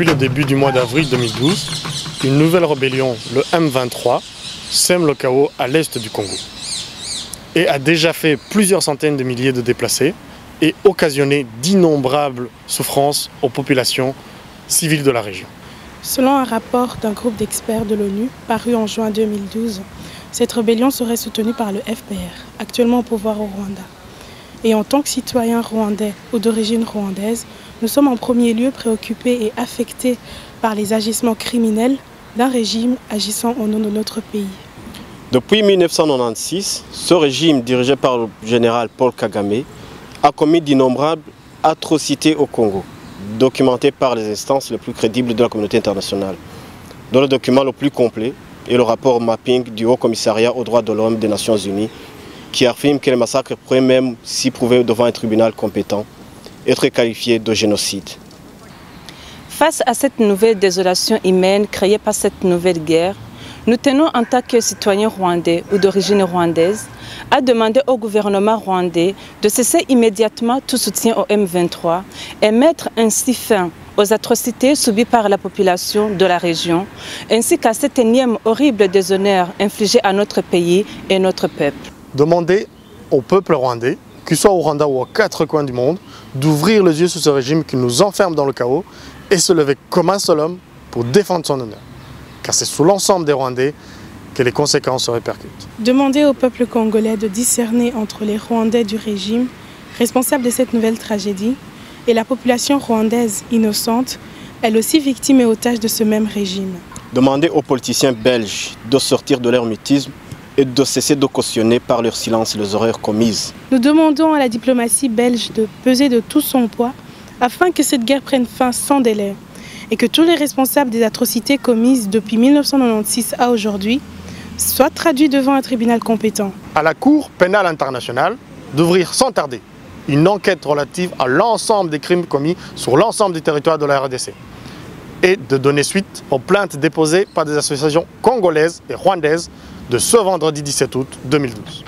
Depuis le début du mois d'avril 2012, une nouvelle rébellion, le M23, sème le chaos à l'est du Congo et a déjà fait plusieurs centaines de milliers de déplacés et occasionné d'innombrables souffrances aux populations civiles de la région. Selon un rapport d'un groupe d'experts de l'ONU paru en juin 2012, cette rébellion serait soutenue par le FPR, actuellement au pouvoir au Rwanda. Et en tant que citoyens rwandais ou d'origine rwandaise, nous sommes en premier lieu préoccupés et affectés par les agissements criminels d'un régime agissant au nom de notre pays. Depuis 1996, ce régime dirigé par le général Paul Kagame a commis d'innombrables atrocités au Congo, documentées par les instances les plus crédibles de la communauté internationale, dont le document le plus complet est le rapport mapping du Haut Commissariat aux droits de l'homme des Nations Unies, qui affirme que les massacres pourraient même, si prouvés devant un tribunal compétent, être qualifiés de génocide. Face à cette nouvelle désolation humaine créée par cette nouvelle guerre, nous tenons en tant que citoyens rwandais ou d'origine rwandaise à demander au gouvernement rwandais de cesser immédiatement tout soutien au M23 et mettre ainsi fin aux atrocités subies par la population de la région, ainsi qu'à cet énième horrible déshonneur infligé à notre pays et notre peuple. Demander au peuple rwandais, qu'il soit au Rwanda ou aux quatre coins du monde, d'ouvrir les yeux sur ce régime qui nous enferme dans le chaos et se lever comme un seul homme pour défendre son honneur. Car c'est sous l'ensemble des Rwandais que les conséquences se répercutent. Demander au peuple congolais de discerner entre les Rwandais du régime, responsables de cette nouvelle tragédie, et la population rwandaise innocente, elle aussi victime et otage de ce même régime. Demander aux politiciens belges de sortir de leur mutisme et de cesser de cautionner par leur silence les horreurs commises. Nous demandons à la diplomatie belge de peser de tout son poids afin que cette guerre prenne fin sans délai et que tous les responsables des atrocités commises depuis 1996 à aujourd'hui soient traduits devant un tribunal compétent. À la Cour pénale internationale d'ouvrir sans tarder une enquête relative à l'ensemble des crimes commis sur l'ensemble du territoire de la RDC et de donner suite aux plaintes déposées par des associations congolaises et rwandaises de ce vendredi 17 août 2012.